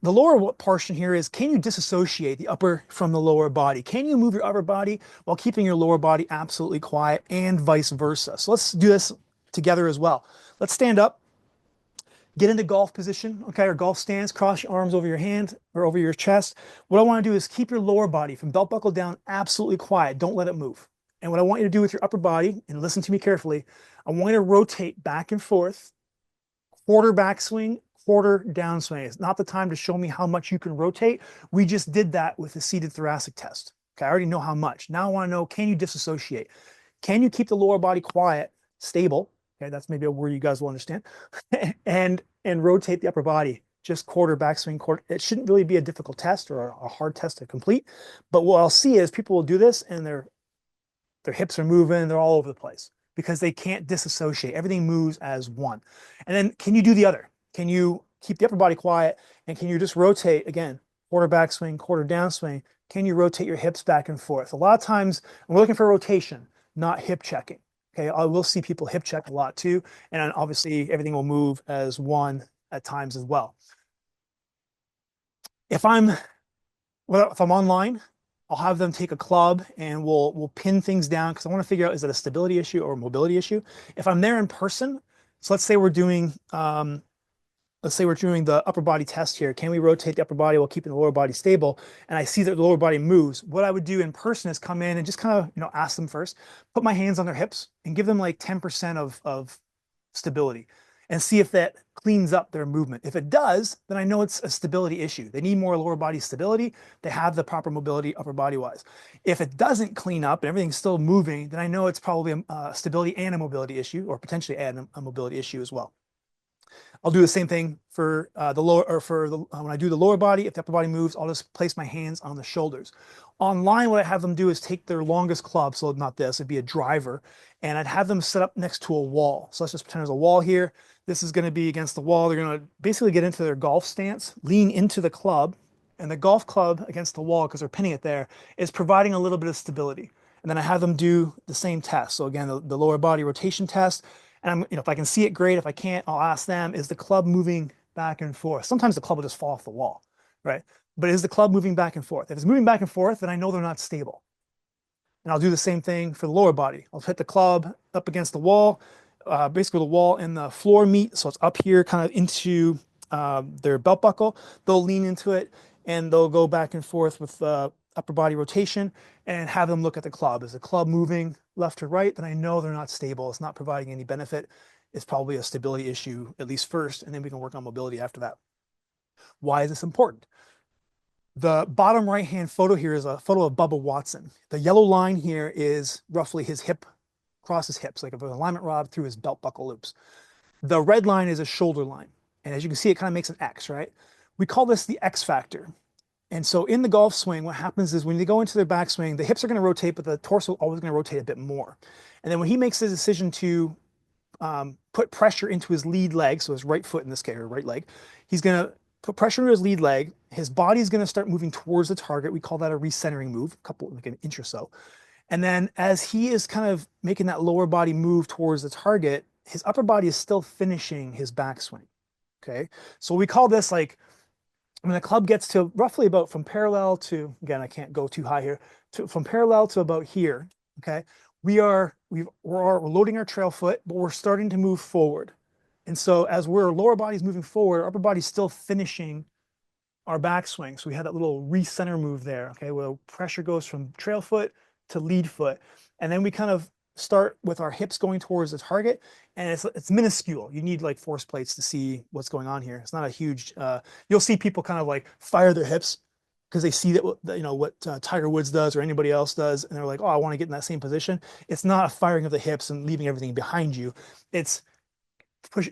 the lower portion here is, can you disassociate the upper from the lower body? Can you move your upper body while keeping your lower body absolutely quiet, and vice versa? So let's do this together as well. Let's stand up, get into golf position, okay, or golf stance, cross your arms over your hand or over your chest. What I want to do is keep your lower body from belt buckle down absolutely quiet. Don't let it move. And what I want you to do with your upper body, and listen to me carefully, I want you to rotate back and forth, quarter backswing, quarter downswing. It's not the time to show me how much you can rotate. We just did that with the seated thoracic test. Okay, I already know how much. Now I want to know, can you disassociate? Can you keep the lower body quiet, stable? Okay, that's maybe a word you guys will understand. and rotate the upper body, just quarter backswing, quarter. It shouldn't really be a difficult test or a hard test to complete. But what I'll see is people will do this and their hips are moving, they're all over the place because they can't disassociate. Everything moves as one. And then can you do the other? Can you keep the upper body quiet, and can you just rotate again, quarter backswing, quarter downswing? Can you rotate your hips back and forth? A lot of times we're looking for rotation, not hip checking. Okay, I will see people hip check a lot too, and obviously everything will move as one at times as well. If I'm online, I'll have them take a club and we'll pin things down because I want to figure out, is it a stability issue or a mobility issue? If I'm there in person, so let's say we're doing the upper body test here. Can we rotate the upper body while keeping the lower body stable? And I see that the lower body moves. What I would do in person is come in and just kind of, ask them first, put my hands on their hips and give them like 10% of stability and see if that cleans up their movement. If it does, then I know it's a stability issue. They need more lower body stability. They have the proper mobility upper body wise. If it doesn't clean up and everything's still moving, then I know it's probably a stability and a mobility issue, or potentially add a mobility issue as well. I'll do the same thing for the lower, or for the when I do the lower body. If the upper body moves, I'll just place my hands on the shoulders. Online, what I have them do is take their longest club, so not this, it'd be a driver, and I'd have them set up next to a wall. So let's just pretend there's a wall here. This is going to be against the wall. They're going to basically get into their golf stance, lean into the club, and the golf club against the wall, because they're pinning it there, is providing a little bit of stability. And then I have them do the same test. So again, the lower body rotation test. And if I can see it, great. If I can't, I'll ask them, is the club moving back and forth? Sometimes the club will just fall off the wall, right? But is the club moving back and forth? If it's moving back and forth, then I know they're not stable. And I'll do the same thing for the lower body. I'll hit the club up against the wall, basically the wall and the floor meet. So it's up here kind of into their belt buckle. They'll lean into it and they'll go back and forth with upper body rotation, and have them look at the club. Is the club moving left to right? Then I know they're not stable. It's not providing any benefit. It's probably a stability issue, at least first, and then we can work on mobility after that. Why is this important? The bottom right-hand photo here is a photo of Bubba Watson. The yellow line here is roughly his hip, across his hips, like an alignment rod through his belt buckle loops. The red line is a shoulder line. And as you can see, it kind of makes an X, right? We call this the X factor. And so in the golf swing, what happens is when they go into their backswing, the hips are going to rotate, but the torso is always going to rotate a bit more. And then when he makes the decision to put pressure into his lead leg, so his right foot in this case, or right leg, he's going to put pressure into his lead leg. His body is going to start moving towards the target. We call that a recentering move, like an inch or so. And then as he is kind of making that lower body move towards the target, his upper body is still finishing his backswing. Okay. So we call this, like, when the club gets to roughly about from parallel to, again, I can't go too high here, from parallel to about here, okay, we're loading our trail foot, but we're starting to move forward. And so as our lower body's moving forward, our upper body's still finishing our backswing. So we had that little recenter move there, okay, where pressure goes from trail foot to lead foot. And then we kind of start with our hips going towards the target, and it's minuscule. You need like force plates to see what's going on here. It's not a huge, you'll see people kind of like fire their hips because they see that, what Tiger Woods does or anybody else does, and they're like, oh, I want to get in that same position. It's not a firing of the hips and leaving everything behind you. It's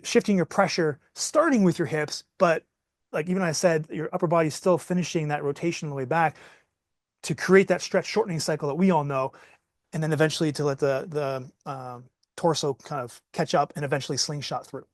shifting your pressure, starting with your hips, but like even I said, your upper body's still finishing that rotation on the way back to create that stretch shortening cycle that we all know, and then eventually to let the torso kind of catch up and eventually slingshot through.